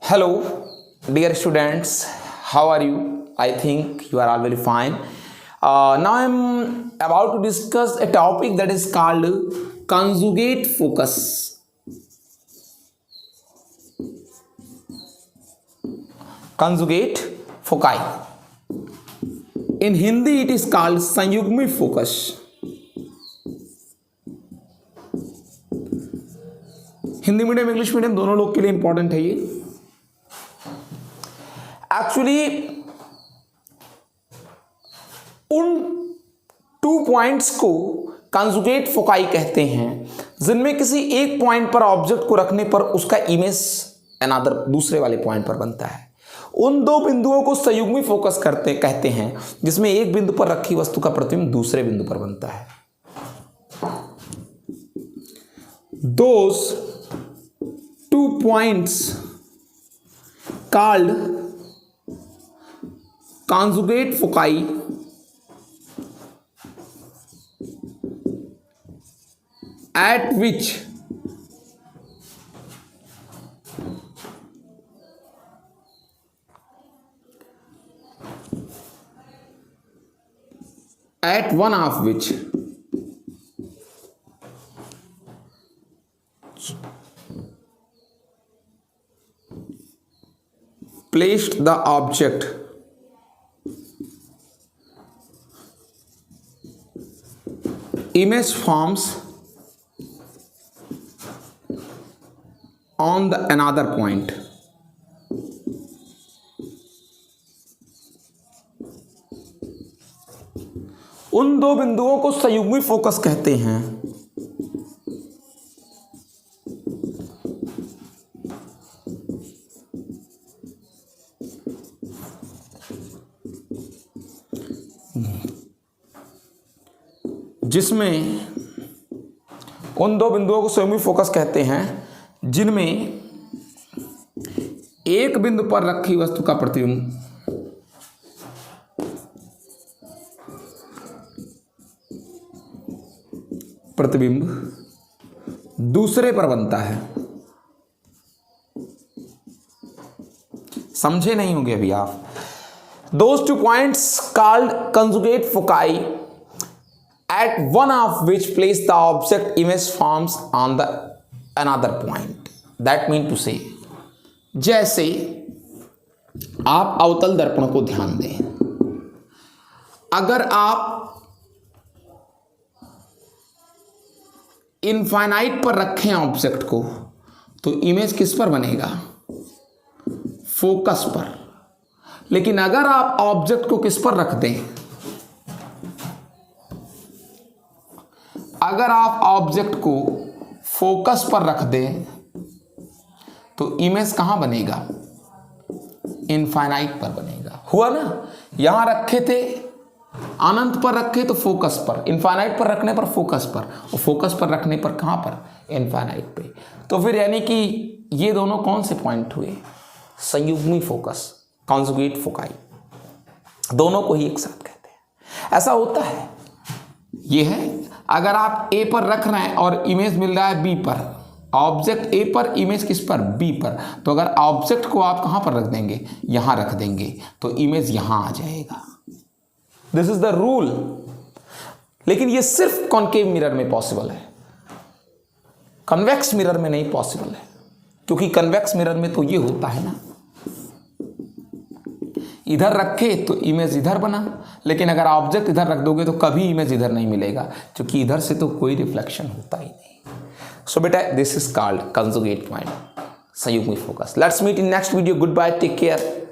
Hello, dear students. How are you? I think you are all very fine. Now I am about to discuss a topic that is called conjugate focus. Conjugate foci. In Hindi, it is called संयुग्मी focus. Hindi medium English medium दोनों लोग के लिए important है ये. Actually उन 2 points को conjugate foci कहते हैं जिनमें किसी एक पॉइंट पर ऑब्जेक्ट को रखने पर उसका इमेज अनदर दूसरे वाले पॉइंट पर बनता है. उन 2 बिंदुओं को संयुग्मी फोकस कहते हैं जिसमें एक बिंदु पर रखी वस्तु का प्रतिबिंब दूसरे बिंदु पर बनता है. Those 2 points called conjugate foci at which at one of which placed the object image forms on the another point. उन 2 बिंदुओं को संयुग्मी फोकस कहते हैं जिसमें उन 2 बिंदुओं को संयुग्मी फोकस कहते हैं जिनमें एक बिंदु पर रखी वस्तु का प्रतिबिंब दूसरे पर बनता है. समझे नहीं होंगे अभी आप. Those 2 points called conjugate foci at one of which place the object image forms on the another point. That mean to say, जैसे आप अवतल दर्पण को ध्यान दें, अगर आप इनफाइनाइट पर रखें ऑब्जेक्ट को तो इमेज किस पर बनेगा? फोकस पर. लेकिन अगर आप ऑब्जेक्ट को किस पर रख दें, अगर आप ऑब्जेक्ट को फोकस पर रख दें तो इमेज कहां बनेगा? इनफाइनाइट पर बनेगा. हुआ ना? यहां रखे थे अनंत पर रखे तो फोकस पर, इनफाइनाइट पर रखने पर फोकस पर, और फोकस पर रखने पर कहां पर? इनफाइनाइट पे. तो फिर यानी कि ये दोनों कौन से पॉइंट हुए? संयुग्मी फोकस, कॉन्जुगेट फोकाई. दोनों को ही एक साथ कहते हैं. ऐसा होता है, ये है अगर आप ए पर रख रहे हैं और इमेज मिल रहा है बी पर, ऑब्जेक्ट ए पर, इमेज किस पर? बी पर. तो अगर ऑब्जेक्ट को आप कहां पर रख देंगे? यहां रख देंगे तो इमेज यहां आ जाएगा. This is the rule. लेकिन ये सिर्फ कॉन्केव मिरर में पॉसिबल है, कन्वेक्स मिरर में नहीं पॉसिबल है. क्योंकि कन्वेक्स मिरर में तो ये होता है ना, इधर रखे तो इमेज इधर बना, लेकिन अगर ऑब्जेक्ट इधर रख दोगे तो कभी इमेज इधर नहीं मिलेगा, क्योंकि इधर से तो कोई रिफ्लेक्शन होता ही नहीं. सो बेटा, this is called conjugate point, संयुग्मी focus. Let's meet in next video. Good bye, take care.